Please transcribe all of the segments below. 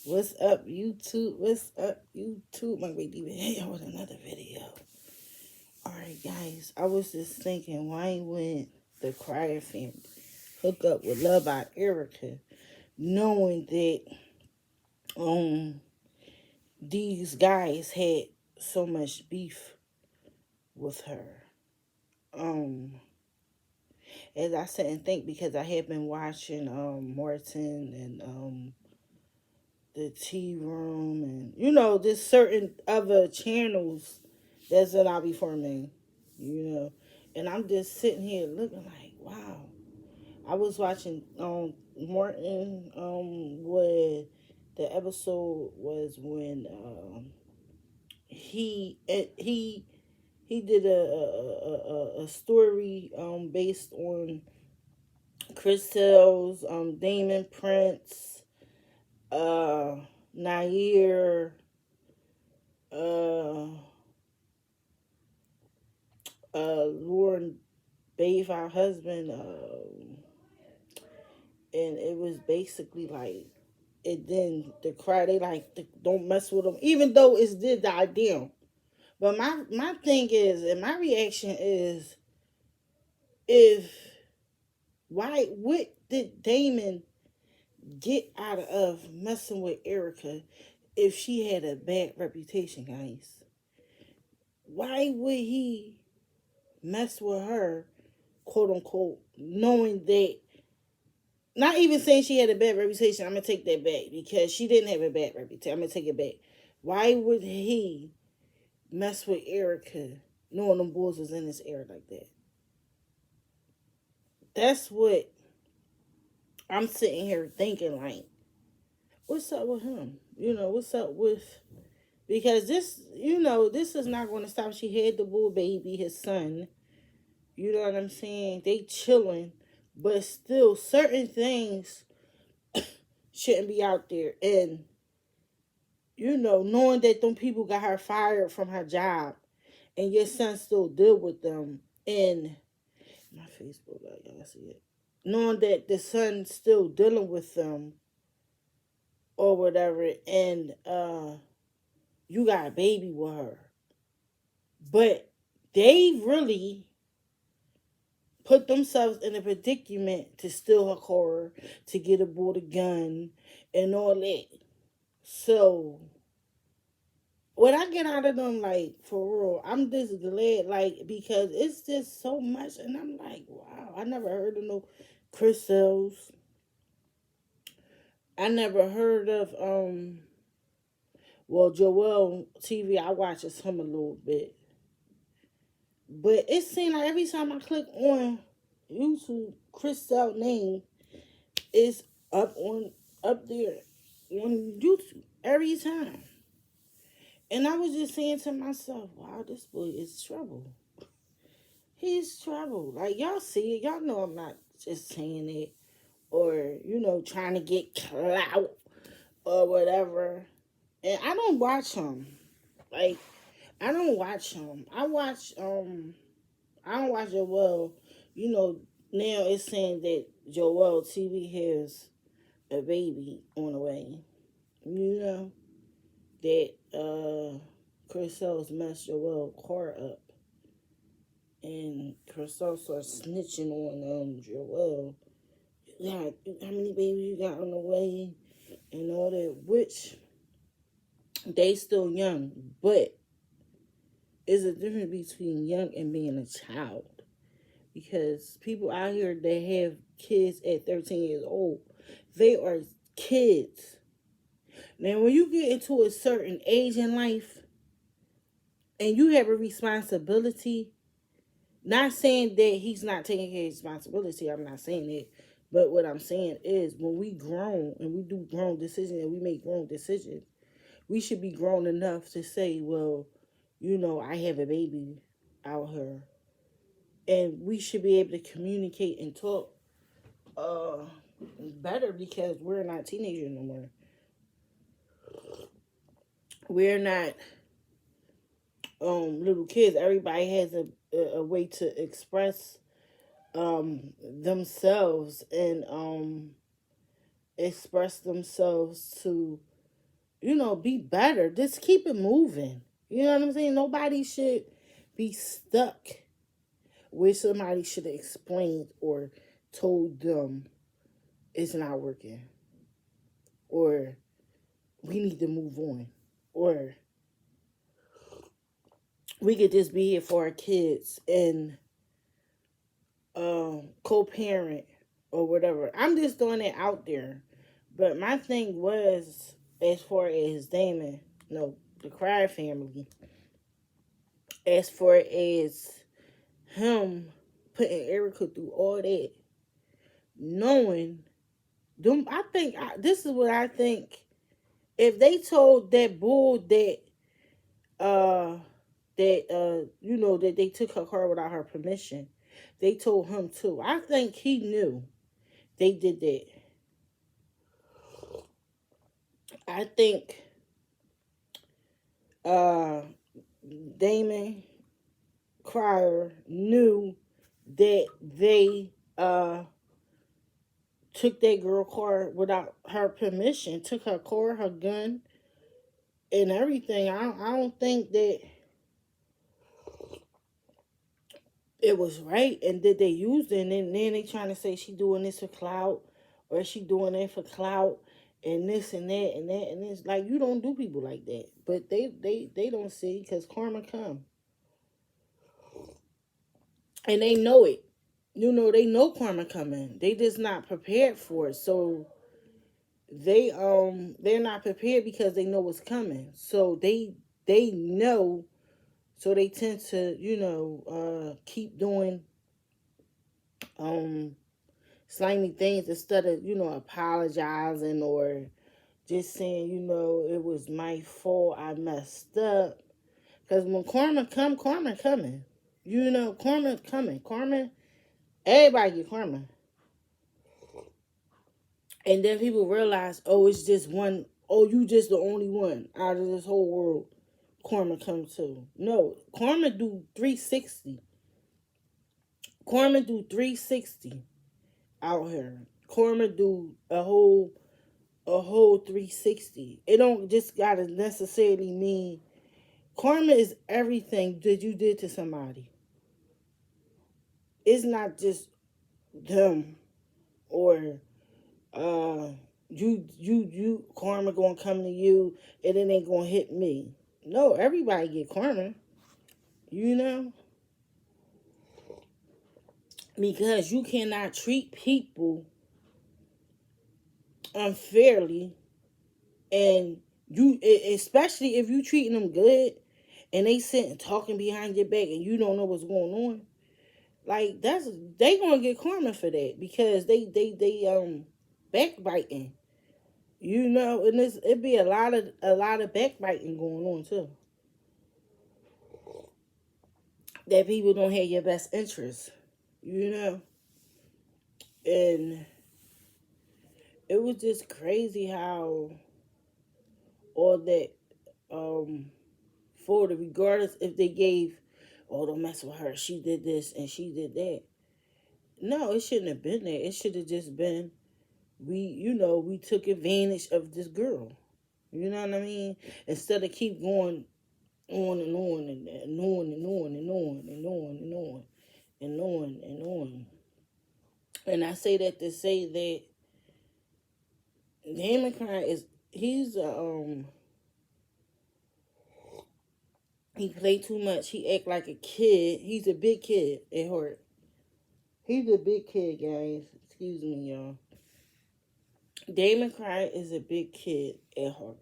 What's up, YouTube? What's up, YouTube? My baby here with another video. Alright, guys, I was just thinking, why would the Crier family hook up with Love by Erica, knowing that um these guys had so much beef with her? Um, as I sit and think, because I have been watching Martin and the Tea Room, and there's certain other channels that's an be for me, and I'm just sitting here looking like, wow. I was watching Martin, where the episode was when he did a story based on Chris Tell's, Damon Prince, uh Nair, uh Lauren Babe, our husband, and it was basically like, it then the cry, they like, don't mess with them, even though it's did die down. But my thing is, and my reaction is, if what did Damon get out of messing with Erica if she had a bad reputation, guys? Why would he mess with her, quote unquote, knowing that, not even saying she had a bad reputation, I'm gonna take that back, because she didn't have a bad reputation. I'm gonna take it back. Why would he mess with Erica knowing them boys was in his ear like that? That's what I'm sitting here thinking, like, what's up with him? What's up with, because this is not going to stop. She had the bull baby, his son. You know what I'm saying? They chilling, but still certain things shouldn't be out there. And knowing that them people got her fired from her job, and your son still deal with them. And my Facebook, y'all see it. Knowing that the son still dealing with them or whatever, and you got a baby with her, but they really put themselves in a predicament to steal her car, to get aboard a gun, and all that. So what I get out of them, like, for real, I'm just glad, like, because it's just so much, and I'm like, wow, I never heard of no Chris Sales. I never heard of well, Joel TV. I watches him a little bit, but it seems like every time I click on YouTube, Chris Sales name is up there on YouTube every time. And I was just saying to myself, wow, this boy is trouble. He's trouble. Like, y'all see it. Y'all know I'm not just saying it, or, trying to get clout or whatever. And I don't watch him. Like, I don't watch him. I don't watch Joel. Now it's saying that Joel TV has a baby on the way. You know? That Chris Sales messed Joel car up. And Crystal starts snitching on Joel. Yeah, how many babies you got on the way and all that, which they still young, but there's a difference between young and being a child. Because people out here that have kids at 13 years old, they are kids. Now, when you get into a certain age in life and you have a responsibility, not saying that he's not taking care of his responsibility, I'm not saying that. But what I'm saying is, when we grown and we do grown decisions and we make grown decisions, we should be grown enough to say, well, I have a baby out here. And we should be able to communicate and talk uh, better, because we're not teenagers no more. We're not little kids. Everybody has a way to express themselves, and express themselves to be better. Just keep it moving. You know what I'm saying? Nobody should be stuck where somebody should have explained or told them it's not working, or we need to move on, or we could just be here for our kids and co-parent or whatever. I'm just throwing it out there. But my thing was, as far as Damon, no, the Cry family, as far as him putting Erica through all that, knowing them, this is what I think. If they told that bull uh that they took her car without her permission, they told him too. I think he knew they did that. I think uh Damon Cryer knew that they took that girl car without her permission, took her car, her gun, and everything. I don't think that it was right, and that they used it, and then they trying to say she doing this for clout, or she doing that for clout, and this and that and that, and it's like, you don't do people like that. But they don't see, because karma come, and they know it. They know karma coming. They just not prepared for it. So they're not prepared because they know what's coming. So they know, so they tend to, keep doing slimy things instead of, apologizing, or just saying, it was my fault, I messed up. Because when karma come, karma coming. Karma coming. Karma, everybody get karma. And then people realize, oh, it's just one, oh, you just the only one out of this whole world karma comes to. No, karma do 360. Karma do 360 out here. Karma do a whole 360. It don't just gotta necessarily mean, karma is everything that you did to somebody. It's not just them, or you karma gonna come to you and it ain't gonna hit me. No, everybody get karma, you know? Because you cannot treat people unfairly, and especially if you treating them good and they sitting talking behind your back and you don't know what's going on. Like, they gonna get karma for that, because they backbiting. And it be a lot of backbiting going on too. That people don't have your best interest, you know? And it was just crazy how all that, for the, regardless if they gave, oh, don't mess with her, she did this and she did that. No, it shouldn't have been there. It should have just been, we took advantage of this girl. You know what I mean? Instead of keep going on and on and on and on and on and on and on and on and on. And I say that to say that Damon Cry he play too much. He act like a kid. He's a big kid at heart. He's a big kid, guys. Excuse me, y'all. Damon Cry is a big kid at heart.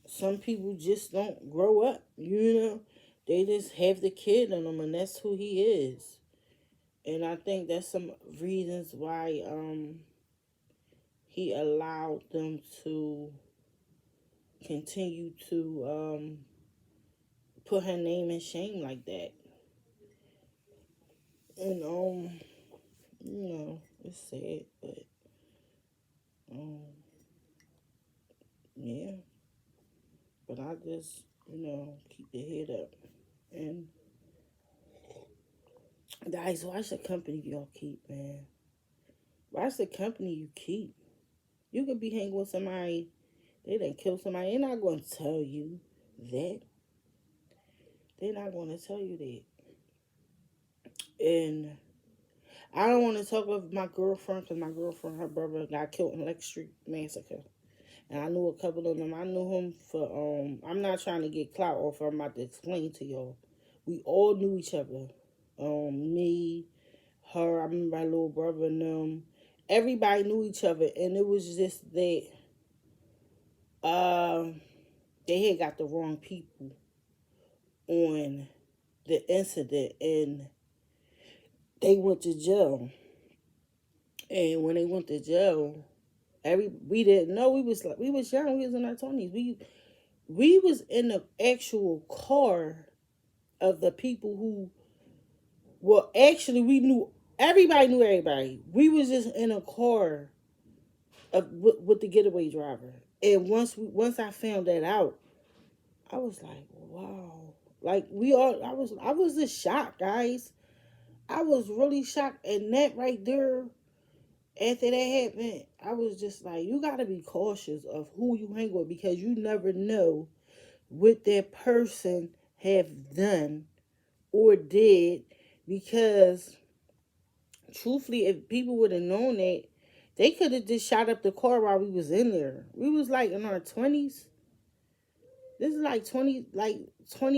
Some people just don't grow up, They just have the kid in them, and that's who he is. And I think that's some reasons why he allowed them to continue to put her name in shame like that. And it's sad, but um yeah. But I just, keep the head up. And guys, watch the company y'all keep, man. Watch the company you keep. You could be hanging with somebody They done killed somebody. They're not going to tell you that. They're not going to tell you that. And I don't want to talk about my girlfriend because my girlfriend, her brother got killed in Lex Street Massacre. And I knew a couple of them. I knew him for, I'm not trying to get clout off. I'm about to explain to y'all. We all knew each other. Me, her, I remember my little brother and them. Everybody knew each other. And it was just that they had got the wrong people on the incident. And they went to jail. And when they went to jail, we didn't know. We was young. We was in our 20s. We was in the actual car of the people who, well, actually we knew everybody. We was just in a car with the getaway driver. And once I found that out, I was like, wow. Like I was just shocked, guys. I was really shocked. And that right there, after that happened, I was just like, you gotta be cautious of who you hang with because you never know what that person have done or did. Because truthfully, if people would have known that, they could have just shot up the car while we was in there. We was like in our 20s. This is like 20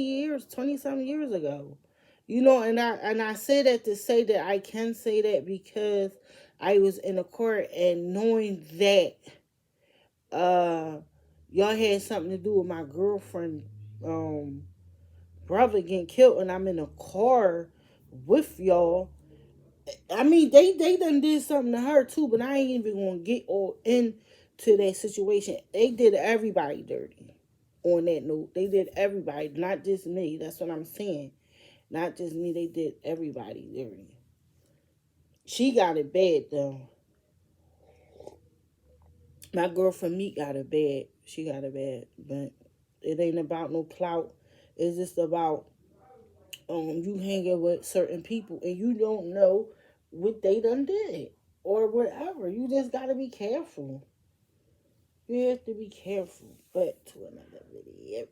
years, 20 something years ago. You know, and I say that to say that I can say that because I was in a court and knowing that y'all had something to do with my girlfriend brother getting killed and I'm in a car with y'all. I mean, they done did something to her too, but I ain't even gonna get all into that situation. They did everybody dirty. On that note, they did everybody, not just me. That's what I'm saying. Not just me. They did everybody dirty. She got it bad though. My girlfriend Meek got it bad. She got it bad, but it ain't about no clout. It's just about you hanging with certain people and you don't know what they done did or whatever. You just gotta be careful. You have to be careful. But to another video.